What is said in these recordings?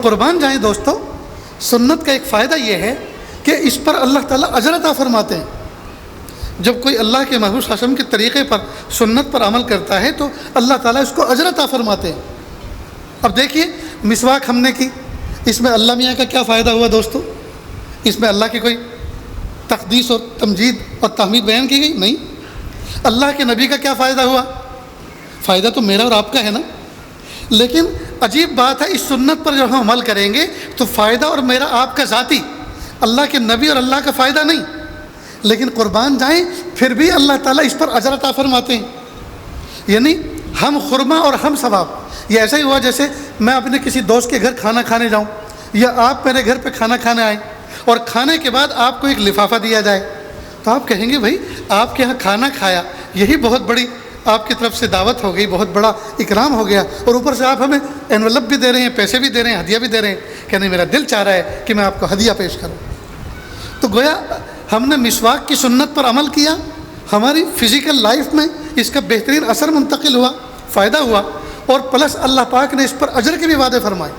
قربان جائیں دوستو، سنت کا ایک فائدہ یہ ہے کہ اس پر اللہ تعالیٰ اجر عطا فرماتے ہیں۔ جب کوئی اللہ کے محبوب صلی اللہ علیہ وسلم کے طریقے پر سنت پر عمل کرتا ہے تو اللہ تعالیٰ اس کو اجر عطا فرماتے ہیں۔ اب دیکھیے مسواک ہم نے کی، اس میں اللہ میاں کا کیا فائدہ ہوا دوستو؟ اس میں اللہ کی کوئی تقدیس اور تمجید اور تحمید بیان کی گئی؟ نہیں۔ اللہ کے نبی کا کیا فائدہ ہوا؟ فائدہ تو میرا اور آپ کا ہے نا۔ لیکن عجیب بات ہے، اس سنت پر جب ہم عمل کریں گے تو فائدہ اور میرا آپ کا ذاتی، اللہ کے نبی اور اللہ کا فائدہ نہیں۔ لیکن قربان جائیں پھر بھی اللہ تعالیٰ اس پر اجر عطا فرماتے ہیں، یعنی ہم خرما اور ہم ثواب۔ یہ ایسا ہی ہوا جیسے میں اپنے کسی دوست کے گھر کھانا کھانے جاؤں، یا آپ میرے گھر پہ کھانا کھانے آئیں اور کھانے کے بعد آپ کو ایک لفافہ دیا جائے، تو آپ کہیں گے بھائی آپ کے یہاں کھانا کھایا، یہی بہت بڑی آپ کی طرف سے دعوت ہو گئی، بہت بڑا اکرام ہو گیا، اور اوپر سے آپ ہمیں انویلپ بھی دے رہے ہیں، پیسے بھی دے رہے ہیں، ہدیہ بھی دے رہے ہیں کہ نہیں میرا دل چاہ رہا ہے کہ میں آپ کو ہدیہ پیش کروں۔ تو گویا ہم نے مسواک کی سنت پر عمل کیا، ہماری فزیکل لائف میں اس کا بہترین اثر منتقل ہوا، فائدہ ہوا، اور پلس اللہ پاک نے اس پر اجر کے بھی وعدے فرمائے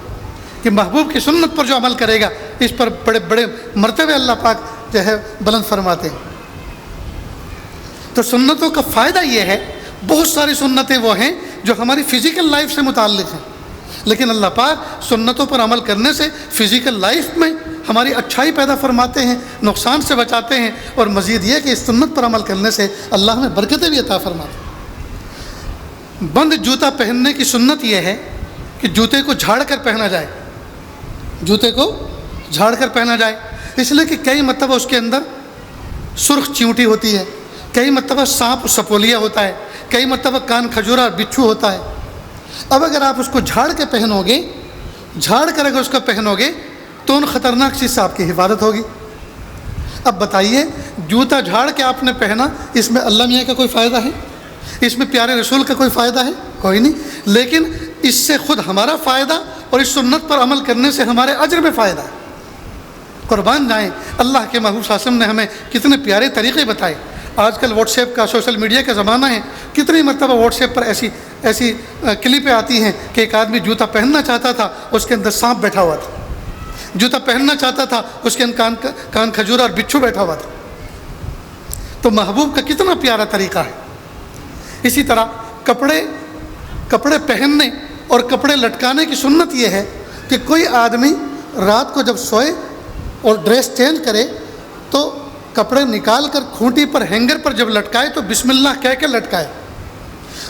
کہ محبوب کی سنت پر جو عمل کرے گا اس پر بڑے بڑے مرتبے اللہ پاک جو ہے بلند فرماتے ہیں۔ تو سنتوں کا فائدہ یہ ہے، بہت ساری سنتیں وہ ہیں جو ہماری فزیکل لائف سے متعلق ہیں، لیکن اللہ پاک سنتوں پر عمل کرنے سے فزیکل لائف میں ہماری اچھائی پیدا فرماتے ہیں، نقصان سے بچاتے ہیں، اور مزید یہ کہ اس سنت پر عمل کرنے سے اللہ ہمیں برکتیں بھی عطا فرماتے ہیں۔ بند جوتا پہننے کی سنت یہ ہے کہ جوتے کو جھاڑ کر پہنا جائے، جوتے کو جھاڑ کر پہنا جائے، اس لیے کہ کئی مرتبہ اس کے اندر سرخ چیونٹی ہوتی ہے، کئی مرتبہ سانپ سپولیا ہوتا ہے، کئی مرتبہ کان کھجورا بچھو ہوتا ہے۔ اب اگر آپ اس کو جھاڑ کے پہنو گے، جھاڑ کر اگر اس کو پہنو گے تو ان خطرناک چیز سے آپ کی حفاظت ہوگی۔ اب بتائیے جوتا جھاڑ کے آپ نے پہنا، اس میں اللہ میاں کا کوئی فائدہ ہے؟ اس میں پیارے رسول کا کوئی فائدہ ہے؟ کوئی نہیں۔ لیکن اس سے خود ہمارا فائدہ اور اس سنت پر عمل کرنے سے ہمارے اجر میں فائدہ ہے۔ قربان جائیں اللہ کے محبوب صلی اللہ علیہ وسلم نے ہمیں کتنے پیارے طریقے بتائے۔ آج کل واٹس ایپ کا، سوشل میڈیا کا زمانہ ہے، کتنی مرتبہ واٹس ایپ پر ایسی کلپیں آتی ہیں کہ ایک آدمی جوتا پہننا چاہتا تھا، اس کے اندر سانپ بیٹھا ہوا تھا، جوتا پہننا چاہتا تھا، اس کے اندر کان کھجورا اور بچھو بیٹھا ہوا تھا۔ تو محبوب کا کتنا پیارا طریقہ ہے۔ اسی طرح کپڑے پہننے اور کپڑے لٹکانے کی سنت یہ ہے کہ کوئی آدمی رات کو جب سوئے اور ڈریس چینج کرے تو کپڑے نکال کر کھونٹی پر، ہینگر پر جب لٹکائے تو بسم اللہ کہہ کے لٹکائے۔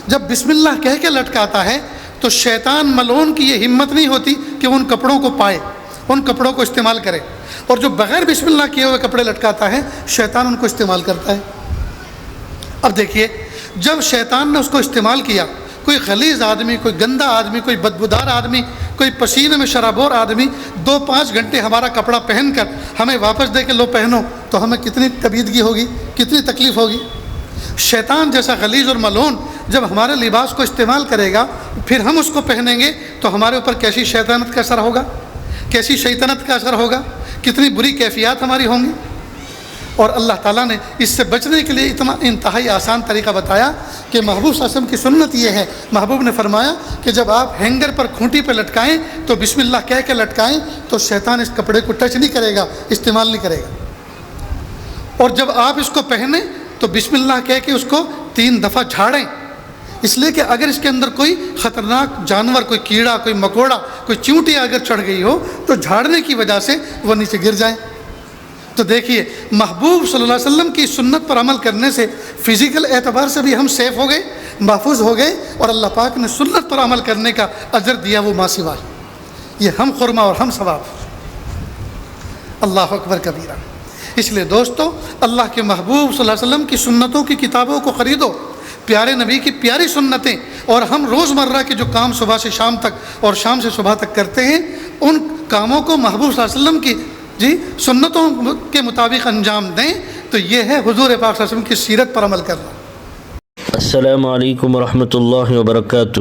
جب بسم اللہ کہہ کے لٹکاتا ہے تو شیطان ملعون کی یہ ہمت نہیں ہوتی کہ وہ ان کپڑوں کو پائے، ان کپڑوں کو استعمال کرے، اور جو بغیر بسم اللہ کیے ہوئے کپڑے لٹکاتا ہے شیطان ان کو استعمال کرتا ہے۔ اب دیکھیے جب شیطان نے اس کو استعمال کیا، کوئی غلیظ آدمی، کوئی گندا آدمی، کوئی بدبودار آدمی، کوئی پسینے میں شرابور آدمی 2-5 گھنٹے ہمارا کپڑا پہن کر ہمیں واپس دے کے لو پہنو، تو ہمیں کتنی کبیدگی ہوگی، کتنی تکلیف ہوگی۔ شیطان جیسا غلیظ اور ملعون جب ہمارے لباس کو استعمال کرے گا، پھر ہم اس کو پہنیں گے تو ہمارے اوپر کیسی شیطانت کا اثر ہوگا، کیسی شیطنت کا اثر ہوگا، کتنی بری کیفیات ہماری ہوں گی۔ اور اللہ تعالیٰ نے اس سے بچنے کے لیے اتنا انتہائی آسان طریقہ بتایا کہ محبوب صلی اللہ علیہ وسلم کی سنت یہ ہے، محبوب نے فرمایا کہ جب آپ ہینگر پر کھونٹی پہ لٹکائیں تو بسم اللہ کہہ کے لٹکائیں تو شیطان اس کپڑے کو ٹچ نہیں کرے گا، استعمال نہیں کرے گا۔ اور جب آپ اس کو پہنیں تو بسم اللہ کہہ کے اس کو 3 دفعہ جھاڑیں، اس لیے کہ اگر اس کے اندر کوئی خطرناک جانور، کوئی کیڑا، کوئی مکوڑا، کوئی چیونٹی اگر چڑھ گئی ہو تو جھاڑنے کی وجہ سے وہ نیچے گر جائیں۔ تو دیکھیے محبوب صلی اللہ علیہ وسلم کی سنت پر عمل کرنے سے فزیکل اعتبار سے بھی ہم سیف ہو گئے، محفوظ ہو گئے، اور اللہ پاک نے سنت پر عمل کرنے کا اجر دیا وہ ما سوا۔ یہ ہم خرما اور ہم ثواب۔ اللہ اکبر کبیرہ۔ اس لیے دوستو اللہ کے محبوب صلی اللہ علیہ وسلم کی سنتوں کی کتابوں کو خریدو، پیارے نبی کی پیاری سنتیں، اور ہم روزمرہ کے جو کام صبح سے شام تک اور شام سے صبح تک کرتے ہیں ان کاموں کو محبوب صلی اللہ علیہ وسلم کی سنتوں کے مطابق انجام دیں، تو یہ ہے حضور پاک صلی اللہ علیہ وسلم کی سیرت پر عمل کرنا۔ السلام علیکم ورحمۃ اللہ وبرکاتہ۔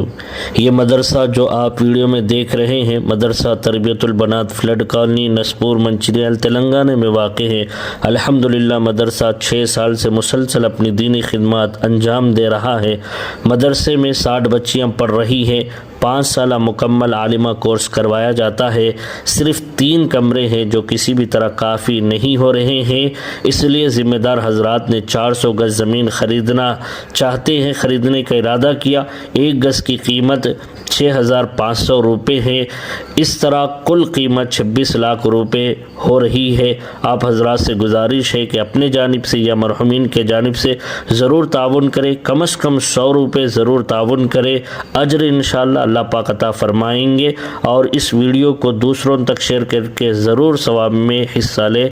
یہ مدرسہ جو آپ ویڈیو میں دیکھ رہے ہیں مدرسہ تربیت البنات فلڈ کالونی نسپور منچریال تلنگانہ میں واقع ہے۔ الحمدللہ مدرسہ 6 سال سے مسلسل اپنی دینی خدمات انجام دے رہا ہے۔ مدرسے میں 60 بچیاں پڑھ رہی ہیں۔ 5 سالہ مکمل عالمہ کورس کروایا جاتا ہے۔ صرف 3 کمرے ہیں جو کسی بھی طرح کافی نہیں ہو رہے ہیں، اس لیے ذمہ دار حضرات نے 400 گز زمین خریدنا چاہتے ہیں، خریدنے کا ارادہ کیا۔ 1 گز کی قیمت 6,500 روپے ہے۔ اس طرح کل قیمت 26 لاکھ روپے ہو رہی ہے۔ آپ حضرات سے گزارش ہے کہ اپنے جانب سے یا مرحومین کے جانب سے ضرور تعاون کریں، کم از کم 100 روپے ضرور تعاون کریں، اجر انشاءاللہ اللہ پاک عطا فرمائیں گے۔ اور اس ویڈیو کو دوسروں تک شیئر کر کے ضرور ثواب میں حصہ لیں۔